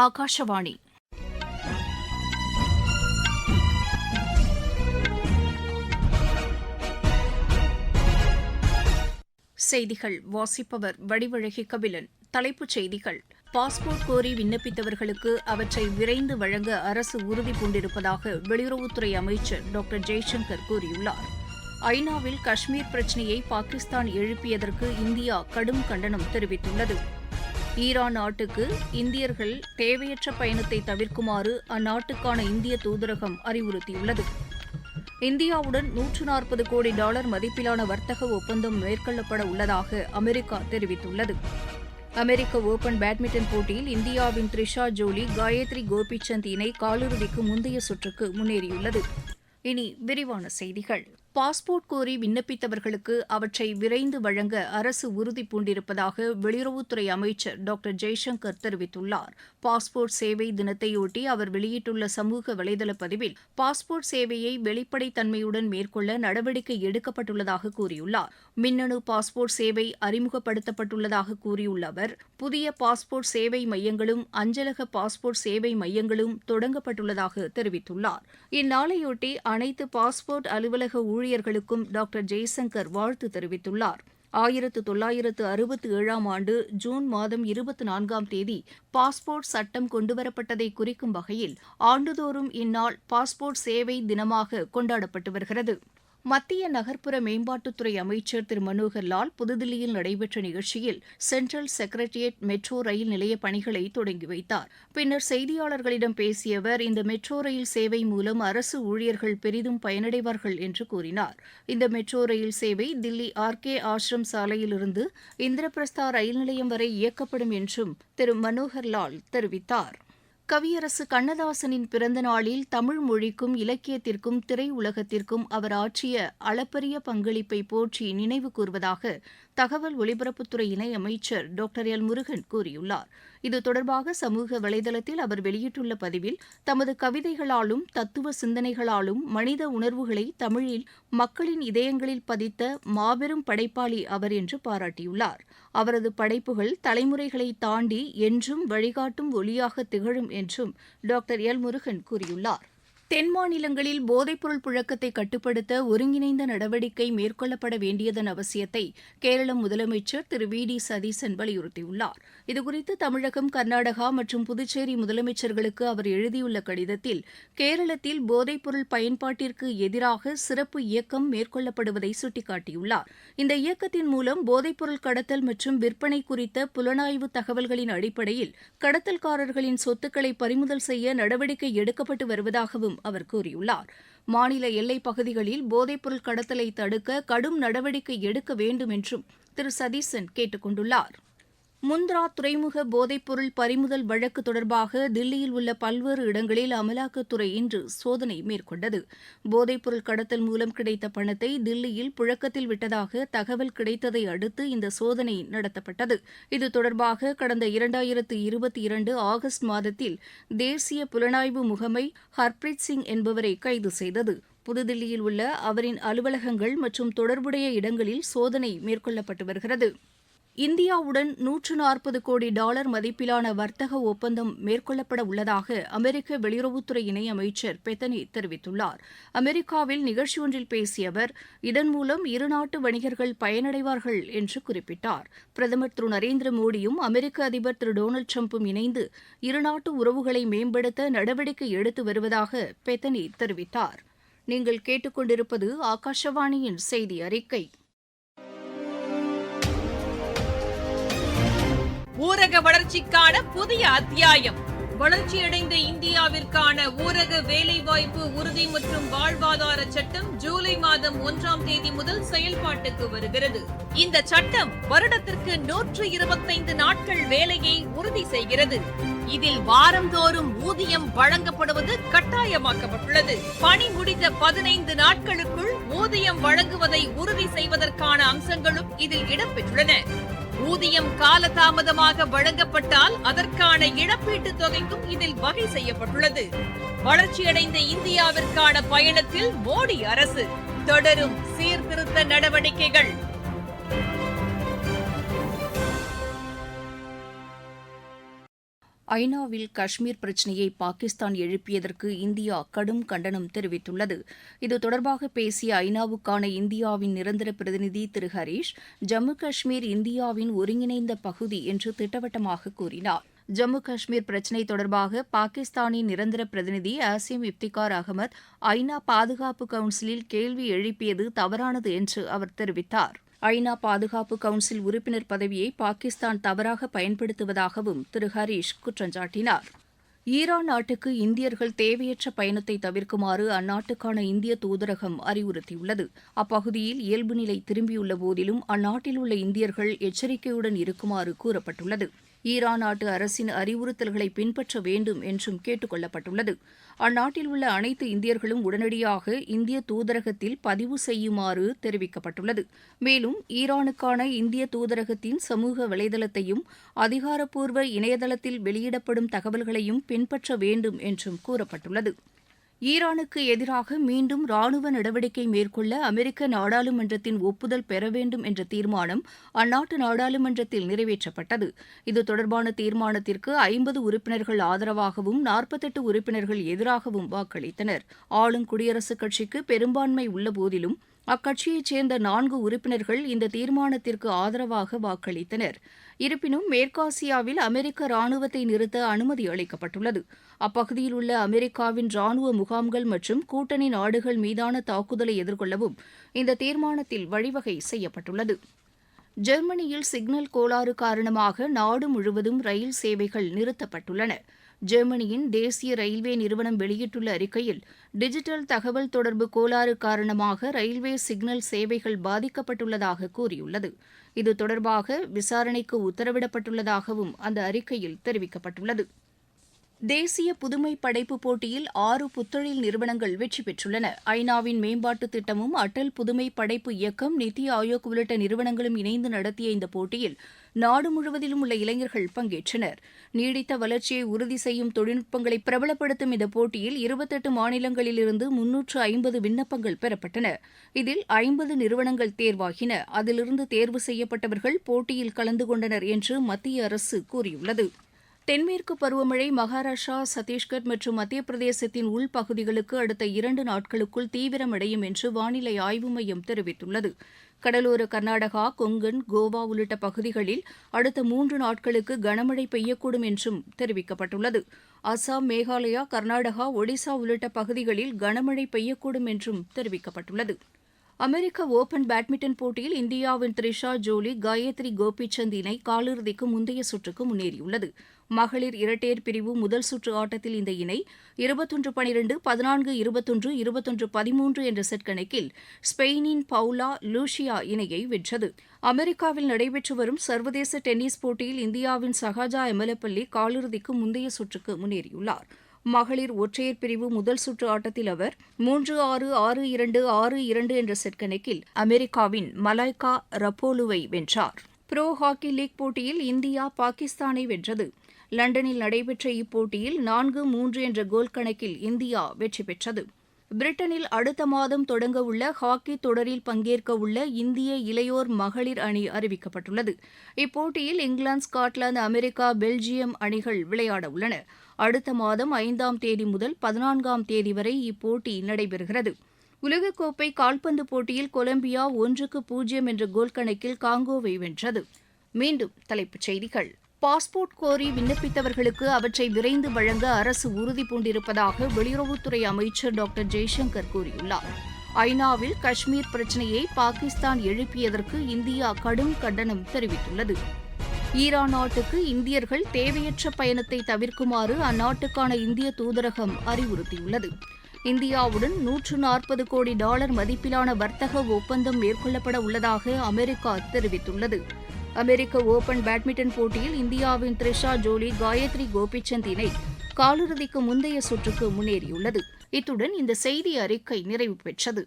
ஆகாஷவாணி செய்திகள் வாசிப்பவர் வடிவழகி கபிலன். தலைப்புச் செய்திகள்: பாஸ்போர்ட் கோரி விண்ணப்பித்தவர்களுக்கு அவற்றை விரைந்து வழங்க அரசு உறுதி பூண்டிருப்பதாக வெளியுறவுத்துறை அமைச்சர் டாக்டர் ஜெய்சங்கர் கூறியுள்ளார். ஐநாவில் காஷ்மீர் பிரச்சினையை பாகிஸ்தான் எழுப்பியதற்கு இந்தியா கடும் கண்டனம் தெரிவித்துள்ளது. ஈரான் நாட்டுக்கு இந்தியர்கள் தேவையற்ற பயணத்தை தவிர்க்குமாறு அந்நாட்டுக்கான இந்திய தூதரகம் அறிவுறுத்தியுள்ளது. இந்தியாவுடன் $140 கோடி மதிப்பிலான வர்த்தக ஒப்பந்தம் மேற்கொள்ளப்பட உள்ளதாக அமெரிக்கா தெரிவித்துள்ளது. அமெரிக்க ஓபன் பேட்மிண்டன் போட்டியில் இந்தியாவின் த்ரிஷா ஜோலி, காயத்ரி கோபிசந்த் இணை காலிறுதிக்கு முந்தைய சுற்றுக்கு முன்னேறியுள்ளது. இனி விரிவான செய்திகள். பாஸ்போர்ட் கோரி விண்ணப்பித்தவர்களுக்கு அவற்றை விரைந்து வழங்க அரசு உறுதி பூண்டிருப்பதாக வெளியுறவுத்துறை அமைச்சர் டாக்டர் ஜெய்சங்கர் தெரிவித்துள்ளார். பாஸ்போர்ட் சேவை தினத்தையொட்டி அவர் வெளியிட்டுள்ள சமூக வலைதள பதிவில் பாஸ்போர்ட் சேவையை வெளிப்படைத்தன்மையுடன் மேற்கொள்ள நடவடிக்கை எடுக்கப்பட்டுள்ளதாக கூறியுள்ளார். மின்னணு பாஸ்போர்ட் சேவை அறிமுகப்படுத்தப்பட்டுள்ளதாக கூறியுள்ள அவர், புதிய பாஸ்போர்ட் சேவை மையங்களும் அஞ்சலக பாஸ்போர்ட் சேவை மையங்களும் தொடங்கப்பட்டுள்ளதாக தெரிவித்துள்ளார். இந்நாளையொட்டி அனைத்து பாஸ்போர்ட் அலுவலக ஊழியர்களுக்கும் டாக்டர் ஜெய்சங்கர் வாழ்த்து தெரிவித்துள்ளார். 1967 ஆண்டு ஜூன் மாதம் 24 பாஸ்போர்ட் சட்டம் கொண்டுவரப்பட்டதை குறிக்கும் வகையில் ஆண்டுதோறும் இந்நாள் பாஸ்போர்ட் சேவை தினமாக கொண்டாடப்பட்டு வருகிறது. மத்திய நகர்ப்புற மேம்பாட்டுத்துறை அமைச்சர் திரு மனோகர் லால் புதுதில்லியில் நடைபெற்ற நிகழ்ச்சியில் சென்ட்ரல் செக்ரட்டரியேட் மெட்ரோ ரயில் நிலைய பணிகளை தொடங்கி வைத்தார். பின்னர் செய்தியாளர்களிடம் பேசிய அவர், இந்த மெட்ரோ ரயில் சேவை மூலம் அரசு ஊழியர்கள் பெரிதும் பயனடைவார்கள் என்று கூறினார். இந்த மெட்ரோ ரயில் சேவை தில்லி RK ஆசிரம் சாலையிலிருந்து இந்திரபிரஸ்தா ரயில் நிலையம் வரை இயக்கப்படும் என்றும் திரு மனோகர் லால் தெரிவித்தார். கவியரசு கண்ணதாசனின் பிறந்த நாளில் தமிழ் மொழிக்கும் இலக்கியத்திற்கும் திரையுலகத்திற்கும் அவர் ஆற்றிய அளப்பரிய பங்களிப்பை போற்றி நினைவு கூர்வதாக தகவல் ஒலிபரப்புத்துறை இணையமைச்சர் டாக்டர் எல் முருகன் கூறியுள்ளார். இது தொடர்பாக சமூக வலைதளத்தில் அவர் வெளியிட்டுள்ள பதிவில், தமது கவிதைகளாலும் தத்துவ சிந்தனைகளாலும் மனித உணர்வுகளை தமிழில் மக்களின் இதயங்களில் பதித்த மாபெரும் படைப்பாளி அவர் என்று பாராட்டியுள்ளார். அவரது படைப்புகள் தலைமுறைகளை தாண்டி என்றும் வழிகாட்டும் ஒளியாக திகழும் என்றும் டாக்டர் எல் முருகன் கூறியுள்ளார். தென் மாநிலங்களில் போதைப்பொருள் புழக்கத்தை கட்டுப்படுத்த ஒருங்கிணைந்த நடவடிக்கை மேற்கொள்ளப்பட வேண்டியதன் அவசியத்தை கேரள முதலமைச்சர் திரு VD சதீசன் வலியுறுத்தியுள்ளார். இதுகுறித்து தமிழகம், கர்நாடகா மற்றும் புதுச்சேரி முதலமைச்சர்களுக்கு அவர் எழுதியுள்ள கடிதத்தில், கேரளத்தில் போதைப்பொருள் பயன்பாட்டிற்கு எதிராக சிறப்பு இயக்கம் மேற்கொள்ளப்படுவதை சுட்டிக்காட்டியுள்ளார். இந்த இயக்கத்தின் மூலம் போதைப்பொருள் கடத்தல் மற்றும் விற்பனை குறித்த புலனாய்வு தகவல்களின் அடிப்படையில் கடத்தல்காரர்களின் சொத்துக்களை பறிமுதல் செய்ய நடவடிக்கை எடுக்கப்பட்டு வருவதாகவும் அவர் கூறியுள்ளார். மாநில எல்லைப் பகுதிகளில் போதைப்பொருள் கடத்தலை தடுக்க கடும் நடவடிக்கை எடுக்க வேண்டும் என்றும் திரு சதீசன் கேட்டுக் கொண்டுள்ளார். முந்த்ரா துறைமுக போதைப்பொருள் பறிமுதல் வழக்கு தொடர்பாக தில்லியில் உள்ள பல்வேறு இடங்களில் அமலாக்கத்துறை இன்று சோதனை மேற்கொண்டது. போதைப்பொருள் கடத்தல் மூலம் கிடைத்த பணத்தை தில்லியில் புழக்கத்தில் விட்டதாக தகவல் கிடைத்ததை அடுத்து இந்த சோதனை நடத்தப்பட்டது. இது தொடர்பாக கடந்த 2022 ஆகஸ்ட் மாதத்தில் தேசிய புலனாய்வு முகமை ஹர்ப்ரீத் சிங் என்பவரை கைது செய்தது. புதுதில்லியில் உள்ள அவரின் அலுவலகங்கள் மற்றும் தொடர்புடைய இடங்களில் சோதனை மேற்கொள்ளப்பட்டு வருகிறது. இந்தியாவுடன் $140 கோடி மதிப்பிலான வர்த்தக ஒப்பந்தம் மேற்கொள்ளப்பட உள்ளதாக அமெரிக்க வெளியுறவுத்துறை இணையமைச்சர் பெத்தனி தெரிவித்துள்ளார். அமெரிக்காவில் நிகழ்ச்சி ஒன்றில் பேசிய அவர், இதன் மூலம் இருநாட்டு வணிகர்கள் பயனடைவார்கள் என்று குறிப்பிட்டார். பிரதமர் திரு நரேந்திர மோடியும் அமெரிக்க அதிபர் திரு டொனால்டு டிரம்பும் இணைந்து இருநாட்டு உறவுகளை மேம்படுத்த நடவடிக்கை எடுத்து வருவதாக பெத்தனி தெரிவித்தார். நீங்கள் கேட்டுக்கொண்டிருப்பது ஆகாஷவாணியின் செய்தி அறிக்கை. ஊரக வளர்ச்சிக்கான புதிய அத்தியாயம். வளர்ச்சியடைந்த இந்தியாவிற்கான ஊரக வேலைவாய்ப்பு உறுதி மற்றும் வாழ்வாதார சட்டம் ஜூலை மாதம் 1ஆம் தேதி முதல் செயல்பாட்டுக்கு வருகிறது. இந்த சட்டம் வருடத்திற்கு 125 நாட்கள் வேலையை உறுதி செய்கிறது. இதில் வாரந்தோறும் ஊதியம் வழங்கப்படுவது கட்டாயமாக்கப்பட்டுள்ளது. பணி முடிந்த 15 நாட்களுக்குள் ஊதியம் வழங்குவதை உறுதி செய்வதற்கான அம்சங்களும் இதில் இடம்பெற்றுள்ளன. ஊதியம் காலதாமதமாக வழங்கப்பட்டால் அதற்கான இழப்பீட்டுத் தொகைக்கும் இதில் வகை செய்யப்பட்டுள்ளது. வளர்ச்சியடைந்த இந்தியாவிற்கான பயணத்தில் மோடி அரசு தொடரும் சீர்திருத்த நடவடிக்கைகள். ஐநாவில் காஷ்மீர் பிரச்சினையை பாகிஸ்தான் எழுப்பியதற்கு இந்தியா கடும் கண்டனம் தெரிவித்துள்ளது. இது தொடர்பாக பேசிய ஐநாவுக்கான இந்தியாவின் நிரந்தர பிரதிநிதி திரு ஹரீஷ், ஜம்மு காஷ்மீர் இந்தியாவின் ஒருங்கிணைந்த பகுதி என்று திட்டவட்டமாக கூறினார். ஜம்மு காஷ்மீர் பிரச்சினை தொடர்பாக பாகிஸ்தானின் நிரந்தர பிரதிநிதி ஆசிம் இப்திகார் அகமது ஐநா பாதுகாப்பு கவுன்சிலில் கேள்வி எழுப்பியது தவறானது என்று அவர் தெரிவித்தார். ஐநா பாதுகாப்பு கவுன்சில் உறுப்பினர் பதவியை பாகிஸ்தான் தவறாக பயன்படுத்துவதாகவும் திரு ஹரீஷ் குற்றம் சாட்டினார். ஈரான் நாட்டுக்கு இந்தியர்கள் தேவையற்ற பயணத்தை தவிர்க்குமாறு அந்நாட்டுக்கான இந்திய தூதரகம் அறிவுறுத்தியுள்ளது. அப்பகுதியில் இயல்பு நிலை திரும்பியுள்ள போதிலும் அந்நாட்டில் உள்ள இந்தியர்கள் எச்சரிக்கையுடன் இருக்குமாறு கூறப்பட்டுள்ளது. ஈரான் நாட்டு அரசின் அறிவுறுத்தல்களை பின்பற்ற வேண்டும் என்றும் கேட்டுக் கொள்ளப்பட்டுள்ளது. அந்நாட்டில் உள்ள அனைத்து இந்தியர்களும் உடனடியாக இந்திய தூதரகத்தில் பதிவு செய்யுமாறு தெரிவிக்கப்பட்டுள்ளது. மேலும் ஈரானுக்கான இந்திய தூதரகத்தின் சமூக வலைதளத்தையும் அதிகாரப்பூர்வ இணையதளத்தில் வெளியிடப்படும் தகவல்களையும் பின்பற்ற வேண்டும் என்றும் கூறப்பட்டுள்ளது. ஈரானுக்கு எதிராக மீண்டும் ராணுவ நடவடிக்கை மேற்கொள்ள அமெரிக்க நாடாளுமன்றத்தின் ஒப்புதல் பெற வேண்டும் என்ற தீர்மானம் அந்நாட்டு நாடாளுமன்றத்தில் நிறைவேற்றப்பட்டது. இது தொடர்பான தீர்மானத்திற்கு 50 உறுப்பினர்கள் ஆதரவாகவும் 48 உறுப்பினர்கள் எதிராகவும் வாக்களித்தனர். ஆளும் குடியரசுக் கட்சிக்கு பெரும்பான்மை உள்ளபோதிலும் அக்கட்சியைச் சேர்ந்த 4 உறுப்பினர்கள் இந்த தீர்மானத்திற்கு ஆதரவாக வாக்களித்தனர். இருப்பினும் மேற்காசியாவில் அமெரிக்க ராணுவத்தை நிறுத்த அனுமதி அளிக்கப்பட்டுள்ளது. அப்பகுதியில் உள்ள அமெரிக்காவின் ராணுவ முகாம்கள் மற்றும் கூட்டணி நாடுகள் மீதான தாக்குதலை எதிர்கொள்ளவும் இந்த தீர்மானத்தில் வழிவகை செய்யப்பட்டுள்ளது. ஜெர்மனியில் சிக்னல் கோளாறு காரணமாக நாடு முழுவதும் ரயில் சேவைகள் நிறுத்தப்பட்டுள்ளன. ஜெர்மனியின் தேசிய ரயில்வே நிறுவனம் வெளியிட்டுள்ள அறிக்கையில், டிஜிட்டல் தகவல் தொடர்பு கோளாறு காரணமாக ரயில்வே சிக்னல் சேவைகள் பாதிக்கப்பட்டுள்ளதாக கூறியுள்ளது. இது தொடர்பாக விசாரணைக்கு உத்தரவிடப்பட்டுள்ளதாகவும் அந்த அறிக்கையில் தெரிவிக்கப்பட்டுள்ளது. தேசிய புதுமை படைப்பு போட்டியில் 6 புத்தொழில் நிறுவனங்கள் வெற்றி பெற்றுள்ளன. ஐநாவின் மேம்பாட்டு திட்டமும் அடல் புதுமை படைப்பு இயக்கம், நித்தி ஆயோக் உள்ளிட்ட நிறுவனங்களும் இணைந்து நடத்திய இந்த போட்டியில் நாடு முழுவதிலும் உள்ள இளைஞர்கள் பங்கேற்றனர். நீடித்த வளர்ச்சியை உறுதி செய்யும் தொழில்நுட்பங்களை பிரபலப்படுத்தும் இந்த போட்டியில் 28 மாநிலங்களிலிருந்து 350 விண்ணப்பங்கள் பெறப்பட்டன. இதில் 50 நிறுவனங்கள் தேர்வாகின. அதிலிருந்து தேர்வு செய்யப்பட்டவர்கள் போட்டியில் கலந்து கொண்டனர் என்று மத்திய அரசு கூறியுள்ளது. தென்மேற்கு பருவமழை மகாராஷ்டிரா, சத்தீஸ்கர் மற்றும் மத்திய பிரதேசத்தின் உள்பகுதிகளுக்கு அடுத்த 2 நாட்களுக்குள் தீவிரமடையும் என்று வானிலை ஆய்வு மையம் தெரிவித்துள்ளது. கடலோர கர்நாடகா, கொங்கன், கோவா உள்ளிட்ட பகுதிகளில் அடுத்த 3 நாட்களுக்கு கனமழை பெய்யக்கூடும் என்றும் தெரிவிக்கப்பட்டுள்ளது. அசாம், மேகாலயா, கர்நாடகா, ஒடிசா உள்ளிட்ட பகுதிகளில் கனமழை பெய்யக்கூடும் என்றும் தெரிவிக்கப்பட்டுள்ளது. அமெரிக்க ஓபன் பேட்மிண்டன் போட்டியில் இந்தியாவின் த்ரிஷா ஜோலி, காயத்ரி கோபிசந்த் இணை காலிறுதிக்கு முந்தைய சுற்றுக்கு முன்னேறியுள்ளது. மகளிர் இரட்டையர் பிரிவு முதல் சுற்று ஆட்டத்தில் இந்த இணை 21-12, 14-21, 21-13 என்ற செட் கணக்கில் ஸ்பெயினின் பவுலா லூஷியா இணையை வென்றது. அமெரிக்காவில் நடைபெற்று வரும் சர்வதேச டென்னிஸ் போட்டியில் இந்தியாவின் சஹாஜா எமலப்பள்ளி காலிறுதிக்கு முந்தைய சுற்றுக்கு முன்னேறியுள்ளார். மகளிர் ஒற்றையர் பிரிவு முதல் சுற்று ஆட்டத்தில் அவர் 3-6, 6-2, 6-2 என்ற செட் கணக்கில் அமெரிக்காவின் மலாய்கா ரப்போலுவை வென்றார். புரோ ஹாக்கி லீக் போட்டியில் இந்தியா பாகிஸ்தானை வென்றது. லண்டனில் நடைபெற்ற இப்போட்டியில் 4-3 என்ற கோல் கணக்கில் இந்தியா வெற்றி பெற்றது. பிரிட்டனில் அடுத்த மாதம் தொடங்க உள்ள ஹாக்கி தொடரில் பங்கேற்க உள்ள இந்திய இளையோர் மகளிர் அணி அறிவிக்கப்பட்டுள்ளது. இப்போட்டியில் இங்கிலாந்து, ஸ்காட்லாந்து, அமெரிக்கா, பெல்ஜியம் அணிகள் விளையாட உள்ளன. அடுத்த மாதம் 5ஆம் தேதி முதல் 14ஆம் தேதி வரை இப்போட்டி நடைபெறுகிறது. உலகக்கோப்பை கால்பந்து போட்டியில் கொலம்பியா 1-0 என்ற கோல் கணக்கில் காங்கோவை வென்றது. மீண்டும் தலைப்புச் செய்திகள். பாஸ்போர்ட் கோரி விண்ணப்பித்தவர்களுக்கு அவற்றை விரைந்து வழங்க அரசு உறுதி பூண்டிருப்பதாக வெளியுறவுத்துறை அமைச்சர் டாக்டர் ஜெய்சங்கர் கூறியுள்ளார். ஐநாவில் காஷ்மீர் பிரச்சினையை பாகிஸ்தான் எழுப்பியதற்கு இந்தியா கடும் கண்டனம் தெரிவித்துள்ளது. ஈரான் நாட்டுக்கு இந்தியர்கள் தேவையற்ற பயணத்தை தவிர்க்குமாறு அந்நாட்டுக்கான இந்திய தூதரகம் அறிவுறுத்தியுள்ளது. இந்தியாவுடன் $140 கோடி மதிப்பிலான வர்த்தக ஒப்பந்தம் மேற்கொள்ளப்பட உள்ளதாக அமெரிக்கா தெரிவித்துள்ளது. அமெரிக்க ஓபன் பேட்மிண்டன் போட்டியில் இந்தியாவின் த்ரிஷா ஜோலி, காயத்ரி கோபிசந்த் இணை காலிறுதிக்கு முந்தைய சுற்றுக்கு முன்னேறியுள்ளது. இத்துடன் இந்த செய்தி அறிக்கை நிறைவு பெற்றது.